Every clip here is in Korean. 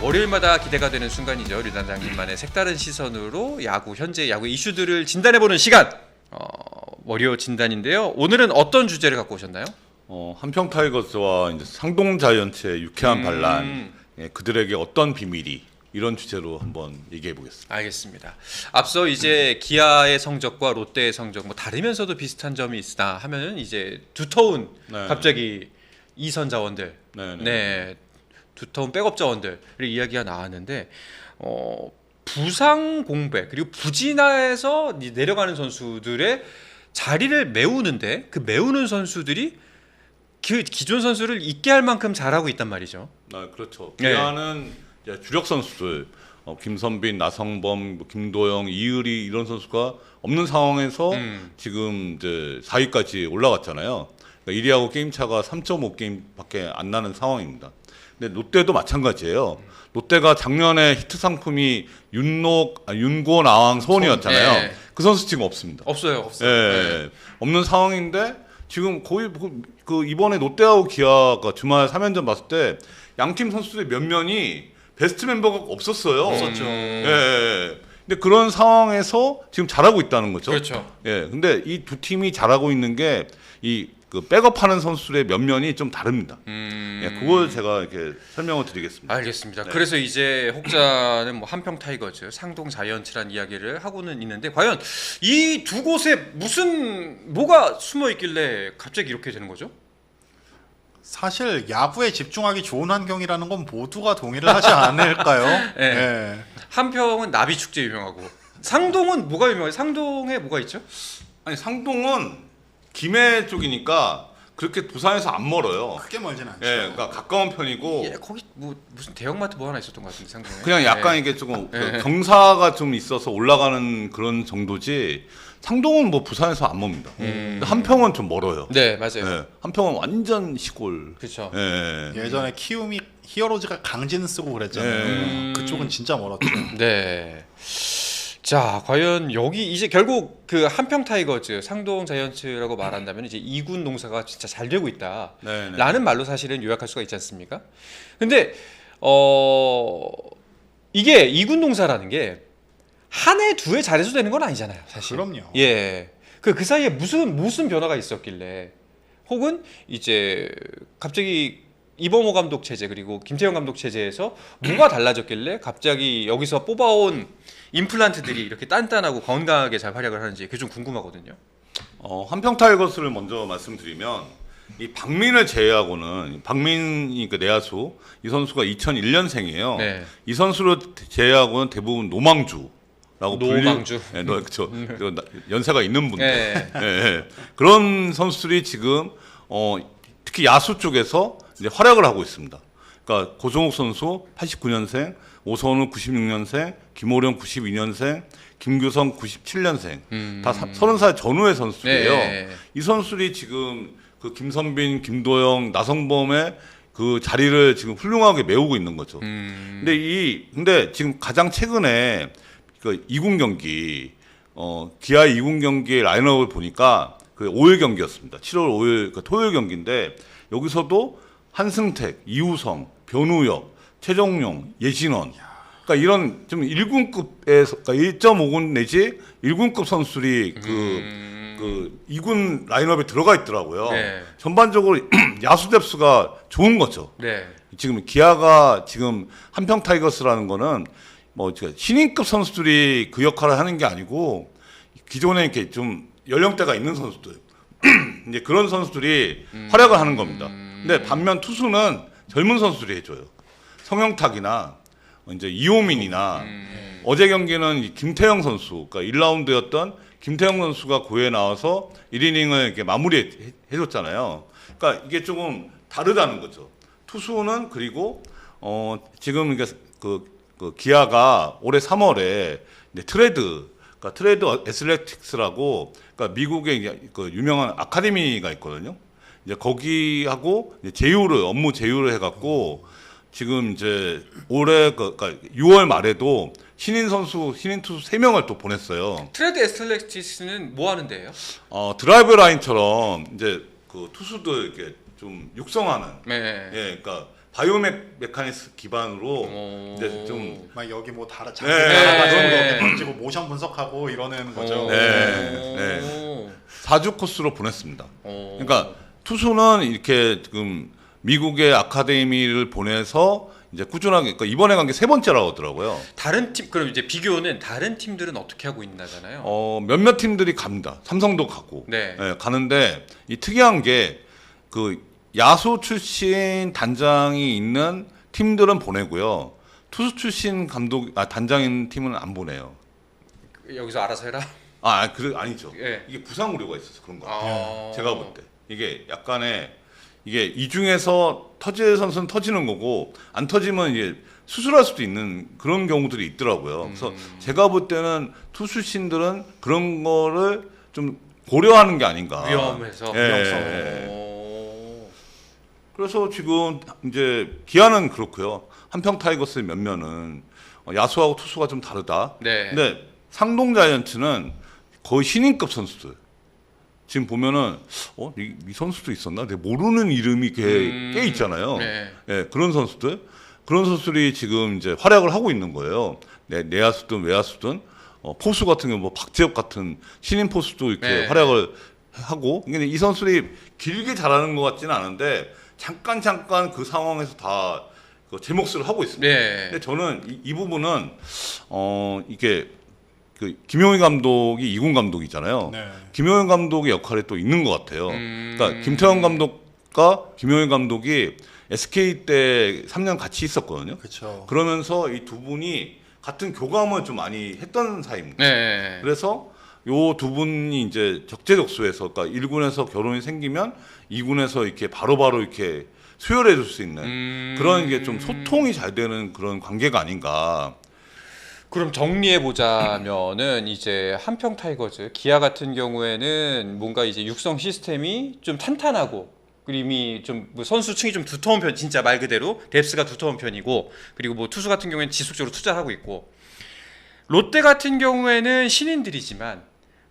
월요일마다 기대가 되는 순간이죠. 류 단장님만의 색다른 시선으로 현재 야구 이슈들을 진단해보는 시간. 월요 진단인데요. 오늘은 어떤 주제를 갖고 오셨나요? 한평 타이거즈와 이제 상동 자이언츠의 유쾌한 반란, 그들에게 어떤 비밀이, 이런 주제로 한번 얘기해 보겠습니다. 알겠습니다. 앞서 이제 기아의 성적과 롯데의 성적 뭐 다르면서도 비슷한 점이 있으나 하면은 이제 두터운 갑자기 이선 자원들, 두터운 백업 자원들의 이야기가 나왔는데 부상 공백 그리고 부진해서 내려가는 선수들의 자리를 메우는데 그 메우는 선수들이 그 기존 선수를 있게 할 만큼 잘하고 있단 말이죠. 그렇죠. 기아는 주력 선수들 김선빈, 나성범, 김도영, 이의리 이런 선수가 없는 상황에서 지금 이제 4위까지 올라갔잖아요. 그러니까 1위하고 게임 차가 3.5게임밖에 안 나는 상황입니다. 근데 롯데도 마찬가지예요. 롯데가 작년에 히트 상품이 윤고, 나왕, 소원이었잖아요. 그 선수 지금 없습니다. 없어요. 없는 상황인데 지금 거의 그 이번에 롯데하고 기아가 주말 3연전 봤을 때 양팀 선수들의 면면이 베스트 멤버가 없었어요. 없었죠. 근데 그런 상황에서 지금 잘하고 있다는 거죠. 그렇죠. 근데 이 두 팀이 잘하고 있는 게 그 백업하는 선수들의 면면이 좀 다릅니다. 그걸 제가 이렇게 설명을 드리겠습니다. 알겠습니다. 그래서 이제 혹자는 뭐 한평 타이거즈, 상동 자이언츠란 이야기를 하고는 있는데 과연 이 두 곳에 뭐가 숨어 있길래 갑자기 이렇게 되는 거죠? 사실 야구에 집중하기 좋은 환경이라는 건 모두가 동의를 하지 않을까요? 한평은 나비 축제 유명하고 상동은 뭐가 유명해요? 상동에 뭐가 있죠? 아니 상동은 김해 쪽이니까 그렇게 부산에서 안 멀어요. 크게 멀진 않죠. 그러니까 가까운 편이고. 거기 뭐 무슨 대형마트 뭐 하나 있었던 것 같은데 상동에. 그냥 약간 이게 조금 경사가 좀 있어서 올라가는 그런 정도지. 상동은 뭐 부산에서 안 멉니다. 근데 한평은 좀 멀어요. 네, 맞아요. 한평은 완전 시골. 그렇죠. 예전에 키움이 히어로즈가 강진 쓰고 그랬잖아요. 그쪽은 진짜 멀었죠. 네. 자, 과연 여기 이제 결국 그 한평 타이거즈, 상동 자이언츠라고 말한다면 이제 2군 농사가 진짜 잘 되고 있다라는 말로 사실은 요약할 수가 있지 않습니까? 근데 이게 2군 농사라는 게 한 해, 두 해 잘해서 되는 건 아니잖아요, 사실. 그럼요. 그 사이에 무슨 변화가 있었길래 혹은 이제 갑자기 이범호 감독 체제 그리고 김태형 감독 체제에서 뭐가 달라졌길래 갑자기 여기서 뽑아온 임플란트들이 이렇게 단단하고 건강하게 잘 활약을 하는지 그게 좀 궁금하거든요. 한평 타이거스를 먼저 말씀드리면 이 박민을 제외하고는 박민이 그 내야수 이 선수가 2001년생이에요. 이 선수를 제외하고는 대부분 노망주라고 노망주. 그렇죠. 연세가 있는 분들. 그런 선수들이 지금 특히 야수 쪽에서 이제 활약을 하고 있습니다. 그러니까 고종욱 선수 89년생, 오선우 96년생, 김호령 92년생, 김규성 97년생. 다 30살 전후의 선수들이에요. 이 선수들이 지금 그 김선빈, 김도영, 나성범의 그 자리를 지금 훌륭하게 메우고 있는 거죠. 근데 지금 가장 최근에 그 2군 경기, 기아 2군 경기의 라인업을 보니까 그 5일 경기였습니다. 7월 5일 그 토요일 경기인데 여기서도 한승택, 이우성, 변우혁, 최정용, 예진원, 그러니까 이런 좀 1군급에서 그러니까 1.5군 내지 1군급 선수들이 그 2군 라인업에 들어가 있더라고요. 전반적으로 야수 뎁스가 좋은 거죠. 지금 기아가 지금 한평 타이거스라는 거는 뭐 신인급 선수들이 그 역할을 하는 게 아니고 기존에 이렇게 좀 연령대가 있는 선수들 이제 그런 선수들이 활약을 하는 겁니다. 근데 반면 투수는 젊은 선수들이 해줘요. 성형탁이나 이제 이호민이나 어제 경기는 김태형 선수, 그러니까 1라운드였던 김태형 선수가 9회에 나와서 1이닝을 이렇게 마무리해줬잖아요. 그러니까 이게 조금 다르다는 거죠. 투수는 그리고 지금 이게 그 기아가 올해 3월에 그러니까 트레이드 애슬레틱스라고 그러니까 미국의 그 유명한 아카데미가 있거든요. 이제 거기하고 이제 업무 제휴를 해갖고 지금 이제 올해 그러니까 6월 말에도 신인 투수 3명을 또 보냈어요. 트레이드 애슬레틱스는 뭐 하는 데예요? 드라이브 라인처럼 이제 그 투수들 이렇게 좀 육성하는. 그러니까 바이오메카닉스 기반으로 이제 좀 막 여기 뭐 달아 네. 장비를 네. 던지고 모션 분석하고 이러는 거죠. 네. 4주 코스로 보냈습니다. 어. 그러니까 투수는 이렇게 지금 미국의 아카데미를 보내서 이제 꾸준하게 그러니까 이번에 간 게 세 번째라고 하더라고요. 다른 팀 그럼 이제 비교는 다른 팀들은 어떻게 하고 있나잖아요. 몇몇 팀들이 갑니다. 삼성도 가고 네. 가는데 이 특이한 게 그 야수 출신 단장이 있는 팀들은 보내고요. 투수 출신 단장인 팀은 안 보내요. 여기서 알아서 해라. 아니죠. 예. 이게 부상 우려가 있어서 그런 거 같아요. 아. 제가 볼 때 이게 약간의 이게 이 중에서 터질 선수는 터지는 거고 안 터지면 이게 수술할 수도 있는 그런 경우들이 있더라고요. 그래서 제가 볼 때는 투수신들은 그런 거를 좀 고려하는 게 아닌가. 위험해서. 예. 위험성. 예. 그래서 지금 이제 기아는 그렇고요. 한평 타이거스 몇몇은 야수하고 투수가 좀 다르다. 네. 근데 상동 자이언츠는 거의 신인급 선수들. 지금 보면은 이 선수도 있었나? 내가 모르는 이름이 꽤 있잖아요. 네. 예, 그런 선수들이 지금 이제 활약을 하고 있는 거예요. 내야수든 외야수든 포수 같은 경우 뭐 박재엽 같은 신인 포수도 이렇게 네. 활약을 하고. 근데 이 선수들이 길게 잘하는 것 같지는 않은데 잠깐 그 상황에서 다 제 몫을 하고 있습니다. 네. 근데 저는 이 부분은 이게 그 김용희 감독이 2군 감독이잖아요. 네. 김용희 감독의 역할이 또 있는 것 같아요. 그러니까 김태형 감독과 김용희 감독이 SK 때 3년 같이 있었거든요. 그렇죠. 그러면서 이 두 분이 같은 교감을 좀 많이 했던 사이입니다. 네. 그래서 요 두 분이 이제 적재적소에서 그러니까 1군에서 결혼이 생기면 2군에서 이렇게 바로바로 이렇게 수혈해 줄 수 있는 그런 게 좀 소통이 잘 되는 그런 관계가 아닌가. 그럼 정리해 보자면은 이제 한평 타이거즈 기아 같은 경우에는 뭔가 이제 육성 시스템이 좀 탄탄하고 그리고 이미 좀 뭐 선수층이 좀 두터운 편, 진짜 말 그대로 뎁스가 두터운 편이고 그리고 뭐 투수 같은 경우에는 지속적으로 투자하고 있고 롯데 같은 경우에는 신인들이지만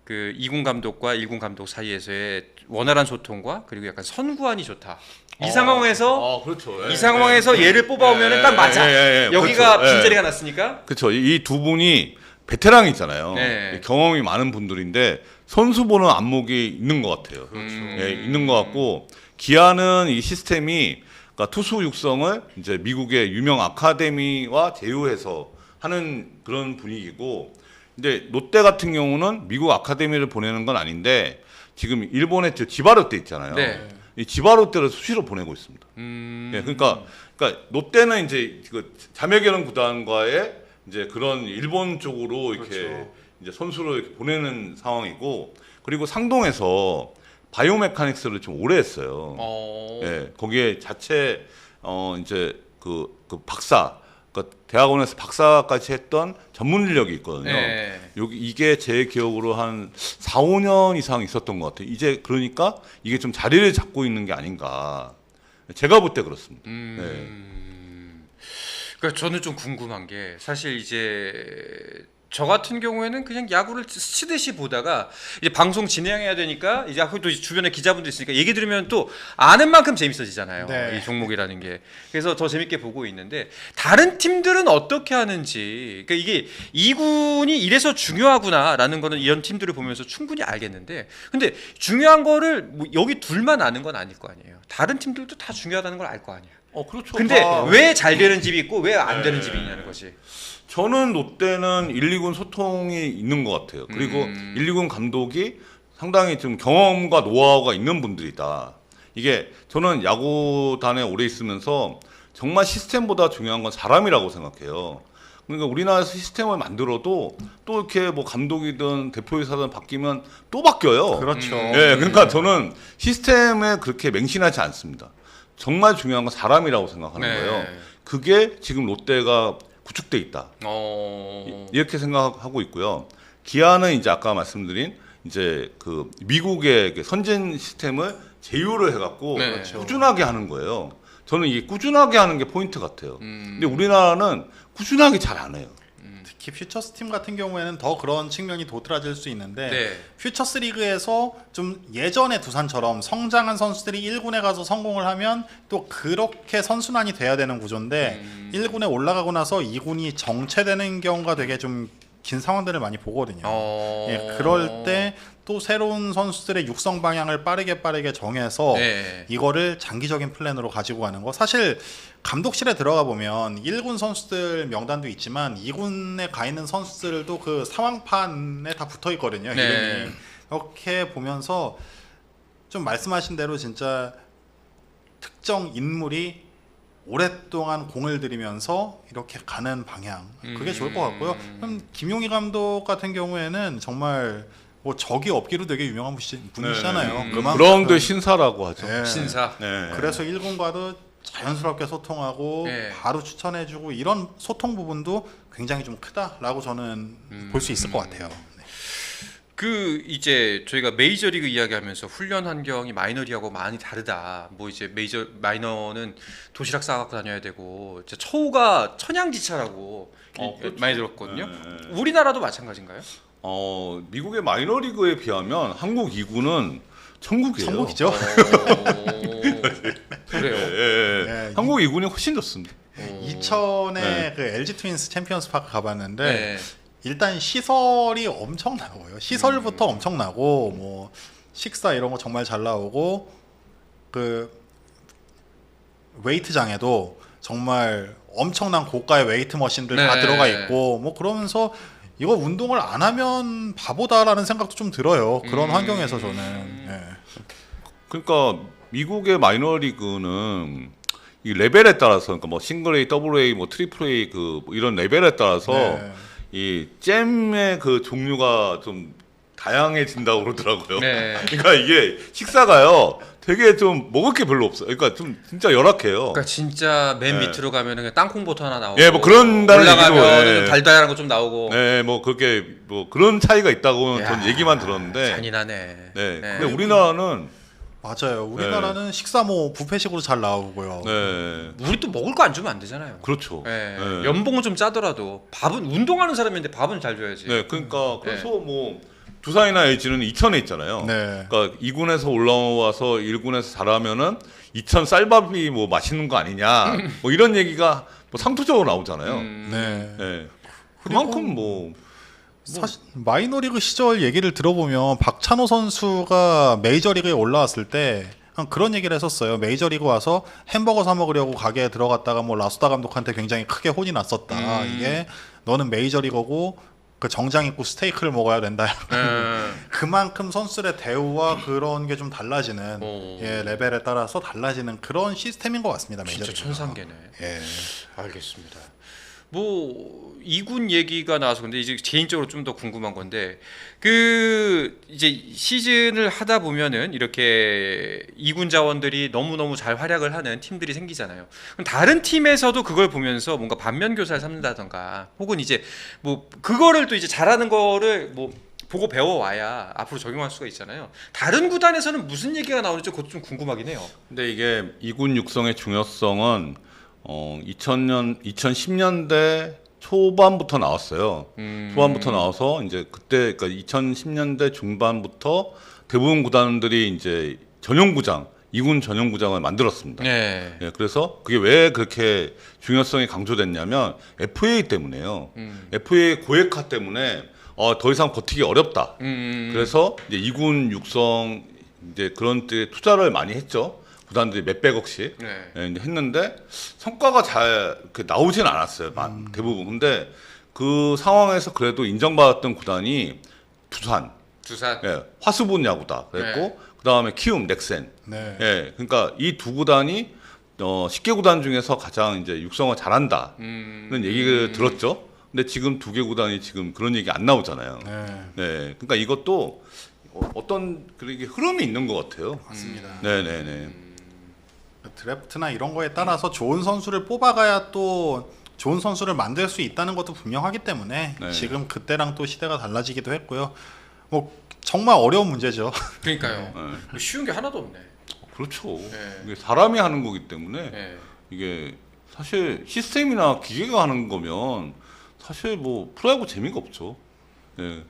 그 2군 감독과 1군 감독 사이에서의 원활한 소통과 그리고 약간 선구안이 좋다. 이 상황에서 그렇죠. 이 상황에서 얘를 뽑아오면은 딱 맞아. 여기가 그렇죠. 빈자리가 났으니까. 그렇죠. 이 두 분이 베테랑이잖아요. 네. 경험이 많은 분들인데 선수 보는 안목이 있는 것 같아요. 그렇죠. 예, 있는 것 같고 기아는 이 시스템이 그러니까 투수 육성을 이제 미국의 유명 아카데미와 제휴해서 하는 그런 분위기고, 근데 롯데 같은 경우는 미국 아카데미를 보내는 건 아닌데 지금 일본의 지바롯데 있잖아요. 네. 이 지바롯데를 수시로 보내고 있습니다. 예, 그러니까 롯데는 이제 그 자매결혼 구단과의 이제 그런 일본 쪽으로 이렇게 그렇죠. 이제 선수를 이렇게 보내는 상황이고, 그리고 상동에서 바이오메카닉스를 좀 오래 했어요. 예, 거기에 자체 이제 그 박사, 그러니까 대학원에서 박사까지 했던 전문 인력이 있거든요. 네. 이게 제 기억으로 한 4, 5년 이상 있었던 것 같아요. 이제 그러니까 이게 좀 자리를 잡고 있는 게 아닌가. 제가 볼 때 그렇습니다. 네. 그러니까 저는 좀 궁금한 게 사실 이제 저 같은 경우에는 그냥 야구를 스치듯이 보다가 이제 방송 진행해야 되니까 이제 또 주변에 기자분들 있으니까 얘기 들으면 또 아는 만큼 재밌어지잖아요. 네. 이 종목이라는 게. 그래서 더 재밌게 보고 있는데 다른 팀들은 어떻게 하는지, 그러니까 이게 2군이 이래서 중요하구나라는 거는 이런 팀들을 보면서 충분히 알겠는데, 근데 중요한 거를 뭐 여기 둘만 아는 건 아닐 거 아니에요. 다른 팀들도 다 중요하다는 걸 알 거 아니에요. 그렇죠. 근데 왜 잘 되는 집이 있고 왜 안 되는 집이 있냐는 거지. 저는 롯데는 1, 2군 소통이 있는 것 같아요. 그리고 1, 2군 감독이 상당히 좀 경험과 노하우가 있는 분들이다. 이게 저는 야구단에 오래 있으면서 정말 시스템보다 중요한 건 사람이라고 생각해요. 그러니까 우리나라에서 시스템을 만들어도 또 이렇게 뭐 감독이든 대표이사든 바뀌면 또 바뀌어요. 그렇죠. 예, 그러니까 저는 시스템에 그렇게 맹신하지 않습니다. 정말 중요한 건 사람이라고 생각하는 네. 거예요. 그게 지금 롯데가 구축돼 있다. 어. 이렇게 생각하고 있고요. 기아는 이제 아까 말씀드린 이제 그 미국의 그 선진 시스템을 제휴를 해갖고 네. 그렇죠. 꾸준하게 하는 거예요. 저는 이게 꾸준하게 하는 게 포인트 같아요. 근데 우리나라는 꾸준하게 잘 안 해요. 특히 퓨처스 팀 같은 경우에는 더 그런 측면이 도드라질 수 있는데 네. 퓨처스 리그에서 좀 예전의 두산처럼 성장한 선수들이 1군에 가서 성공을 하면 또 그렇게 선순환이 돼야 되는 구조인데 1군에 올라가고 나서 2군이 정체되는 경우가 되게 좀 긴 상황들을 많이 보거든요. 예, 그럴 때 또 새로운 선수들의 육성 방향을 빠르게 정해서 네. 이거를 장기적인 플랜으로 가지고 가는 거. 사실 감독실에 들어가 보면 1군 선수들 명단도 있지만 2군에 가 있는 선수들도 그 상황판에 다 붙어 있거든요. 네. 이름이. 이렇게 보면서 좀 말씀하신 대로 진짜 특정 인물이 오랫동안 공을 들이면서 이렇게 가는 방향, 그게 좋을 것 같고요. 그럼 김용희 감독 같은 경우에는 정말 뭐 적이 없기로 되게 유명한 분이시잖아요. 그만큼 그라운드 신사라고 하죠. 네. 신사. 네. 그래서 1군과도 자연스럽게 소통하고 네. 바로 추천해주고 이런 소통 부분도 굉장히 좀 크다라고 저는 볼 수 있을 것 같아요. 네. 그 이제 저희가 메이저리그 이야기하면서 훈련 환경이 마이너리하고 많이 다르다. 뭐 이제 마이너는 도시락 싸갖고 다녀야 되고 이제 처우가 천양지차라고 그렇죠. 많이 들었거든요. 네. 우리나라도 마찬가지인가요? 미국의 마이너리그에 비하면 한국 2군은 천국이에요. 천국이죠. 그래요. 네. 한국 2군이 훨씬 좋습니다. 2000에 네. 그 LG 트윈스 챔피언스 파크 가봤는데 네. 일단 시설이 엄청나고요. 시설부터 엄청나고 뭐 식사 이런 거 정말 잘 나오고 그 웨이트장에도 정말 엄청난 고가의 웨이트 머신들 다 네. 들어가 있고 뭐 그러면서 이거 운동을 안 하면 바보다라는 생각도 좀 들어요. 그런 환경에서 저는. 네. 그러니까 미국의 마이너리그는 이 레벨에 따라서 그러니까 뭐 싱글 A, 더블 A, 뭐 트리플 A 그 뭐 이런 레벨에 따라서 네. 이 잼의 그 종류가 좀 다양해진다고 그러더라고요. 네. 그러니까 이게 식사가요 되게 좀 먹을 게 별로 없어요. 그러니까 좀 진짜 열악해요. 그러니까 진짜 맨 네. 밑으로 가면은 그냥 땅콩버터 하나 나오고, 예, 뭐 그런다는 올라가면 얘기도, 예. 달달한 거 좀 나오고. 네, 뭐 그렇게 뭐 그런 차이가 있다고 야, 전 얘기만 들었는데. 잔인하네. 네. 네. 근데 우리나라는 맞아요. 우리나라는 식사 뭐 뷔페식으로 잘 나오고요. 네. 우리 또 먹을 거 안 주면 안 되잖아요. 그렇죠. 예. 네. 연봉은 좀 짜더라도 밥은 운동하는 사람인데 밥은 잘 줘야지. 네, 그러니까 그래서 뭐 두산이나 LG는 2천에 있잖아요. 네. 그러니까 2군에서 올라와서 1군에서 잘하면은 2천 쌀밥이 뭐 맛있는 거 아니냐, 뭐 이런 얘기가 뭐 상투적으로 나오잖아요. 네. 네. 그만큼 뭐 사실 마이너리그 시절 얘기를 들어보면 박찬호 선수가 메이저리그에 올라왔을 때 그런 얘기를 했었어요. 메이저리그 와서 햄버거 사 먹으려고 가게에 들어갔다가 뭐 라수다 감독한테 굉장히 크게 혼이 났었다. 이게 너는 메이저리거고 그 정장 입고 스테이크를 먹어야 된다. 그만큼 선수들의 대우와 그런 게 좀 달라지는 오. 예, 레벨에 따라서 달라지는 그런 시스템인 것 같습니다. 진짜 메이저리그. 천상계네. 예. 알겠습니다. 뭐 2군 얘기가 나와서 근데 이제 개인적으로 좀 더 궁금한 건데 그 이제 시즌을 하다 보면은 이렇게 2군 자원들이 너무너무 잘 활약을 하는 팀들이 생기잖아요. 그럼 다른 팀에서도 그걸 보면서 뭔가 반면 교사를 삼는다던가 혹은 이제 뭐 그거를 또 이제 잘하는 거를 뭐 보고 배워와야 앞으로 적용할 수가 있잖아요. 다른 구단에서는 무슨 얘기가 나오는지 그것도 좀 궁금하긴 해요. 근데 이게 2군 육성의 중요성은 2010년대 초반부터 나왔어요. 초반부터 나와서 이제 그때 그러니까 2010년대 중반부터 대부분 구단들이 이제 전용구장, 2군 전용구장을 만들었습니다. 네. 예, 그래서 그게 왜 그렇게 중요성이 강조됐냐면 FA 때문에요. FA 고액화 때문에 더 이상 버티기 어렵다. 그래서 이제 2군 육성 이제 그런 때 투자를 많이 했죠. 구단들이 몇백억씩 네. 예, 이제 했는데 성과가 잘 이렇게 나오진 않았어요. 대부분. 근데 그 상황에서 그래도 인정받았던 구단이 두산, 두산. 예, 화수분 야구다. 그랬고 네. 그다음에 키움, 넥센. 네. 예, 그러니까 이 두 구단이 10개 구단 중에서 가장 이제 육성을 잘한다는 얘기를 들었죠. 근데 지금 2개 구단이 지금 그런 얘기 안 나오잖아요. 네. 네, 그러니까 이것도 어떤 그런 흐름이 있는 것 같아요. 맞습니다. 네네네. 드래프트나 이런 거에 따라서 좋은 선수를 뽑아가야 또 좋은 선수를 만들 수 있다는 것도 분명하기 때문에 네. 지금 그때랑 또 시대가 달라지기도 했고요. 뭐 정말 어려운 문제죠. 그러니까요. 네. 뭐 쉬운 게 하나도 없네. 그렇죠. 네. 이게 사람이 하는 거기 때문에 네. 이게 사실 시스템이나 기계가 하는 거면 사실 뭐 프로야구 재미가 없죠. 예.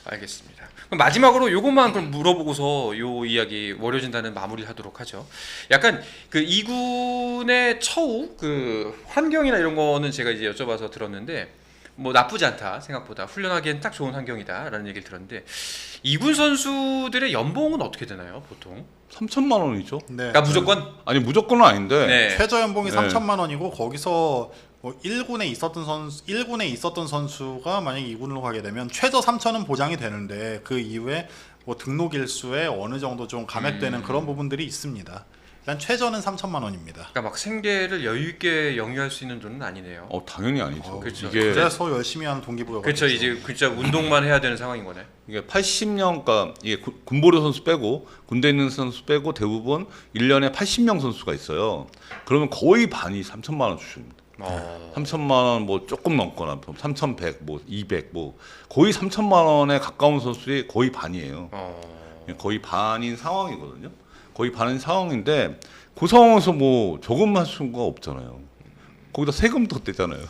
알겠습니다. 그럼 마지막으로 요것만 그럼 물어보고서 요 이야기 월요진단은 마무리하도록 하죠. 약간 그 2군의 처우 그 환경이나 이런 거는 제가 이제 여쭤봐서 들었는데 뭐 나쁘지 않다 생각보다 훈련하기엔 딱 좋은 환경이다라는 얘기를 들었는데 2군 선수들의 연봉은 어떻게 되나요 보통? 3천만 원이죠. 네. 그러니까 무조건 아니 무조건은 아닌데 네. 최저 연봉이 네. 3천만 원이고 거기서 뭐 1군에 있었던 선수가 만약 2군으로 가게 되면 최저 3천은 보장이 되는데 그 이후에 뭐 등록 일수에 어느 정도 좀 감액되는 그런 부분들이 있습니다. 일단 최저는 3천만 원입니다. 그러니까 막 생계를 여유 있게 영위할 수 있는 돈은 아니네요. 당연히 아니죠. 그렇죠. 이게 그래서 열심히 하는 동기부여가 그렇죠. 되죠. 이제 진짜 운동만 해야 되는 상황인 거네. 이게 80년, 그러니까 이게 군보료 선수 빼고 군대 있는 선수 빼고 대부분 1년에 80명 선수가 있어요. 그러면 거의 반이 3천만 원 주십니다. 3천만 원 뭐 조금 넘거나 3,100, 뭐 200, 뭐 거의 3천만 원에 가까운 선수들이 거의 반이에요. 거의 반인 상황이거든요. 거의 반인 상황인데 그 상황에서 뭐 조금 할 수가 없잖아요. 거기다 세금 더 떼잖아요.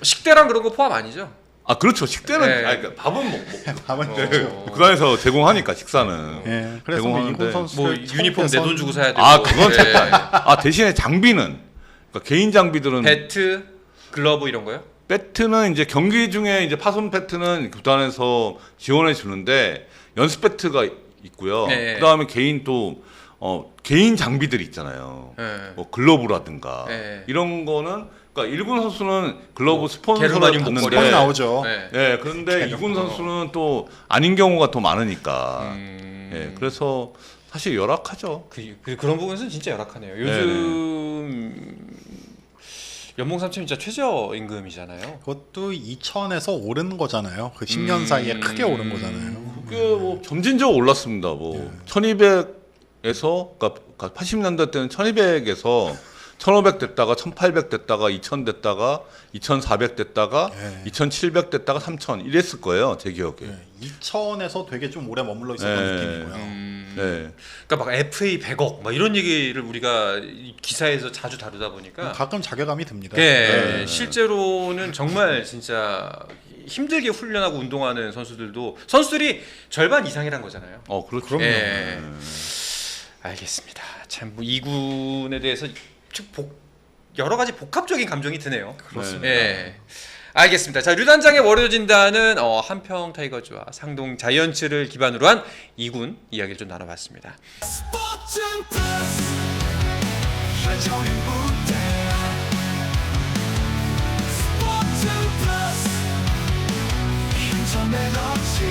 식대랑 그런 거 포함 아니죠? 아 그렇죠. 식대는 네. 아니, 그러니까 밥은 먹고 밥은 그 안에서 제공하니까 식사는. 예. 그래서 뭐 제공하는데 2군 선수 뭐 유니폼 내 돈 주고 사야 되고. 아 그건 네. 됐다. 대신에 장비는 그러니까 개인 장비들은 배트, 글러브 이런 거요? 배트는 이제 경기 중에 이제 파손 배트는 구단에서 지원해 주는데 연습 배트가 있고요. 네. 그다음에 개인 또 개인 장비들이 있잖아요. 네. 뭐 글러브라든가 네. 이런 거는 그러니까 1군 선수는 글러브 스폰서를 게르마늄 받는데 목걸이. 폰이 나오죠. 네. 예, 그런데 2군 선수는 또 아닌 경우가 더 많으니까. 예, 그래서 사실 열악하죠. 그런 부분은 진짜 열악하네요. 요즘 연봉 3천 진짜 최저 임금이잖아요. 그것도 2천에서 오른 거잖아요. 그 10년 사이에 크게 오른 거잖아요. 그게 뭐 점진적으로 올랐습니다. 뭐 1200에서 그러니까 80년대 때는 1200에서 1500 됐다가 1800 됐다가 2000 됐다가 2400 됐다가 예. 2700 됐다가 3000 이랬을 거예요. 제 기억에. 2천에서 되게 좀 오래 머물러 있었던 네. 느낌이고요. 네. 그러니까 막 FA 100억 막 이런 얘기를 우리가 기사에서 자주 다루다 보니까 가끔 자괴감이 듭니다. 네. 실제로는 정말 진짜 힘들게 훈련하고 운동하는 선수들이 절반 이상이란 거잖아요. 그렇죠. 그럼요. 예. 알겠습니다. 참 뭐 2군에 대해서 여러 가지 복합적인 감정이 드네요. 그렇습니다. 예. 알겠습니다. 자, 류단장의 월요 진단은 한평 타이거즈와 상동 자이언츠를 기반으로 한 2군 이야기를 좀 나눠봤습니다. 스포츠 플러스 한정의 무대 스포츠 플러스 인터넷 없이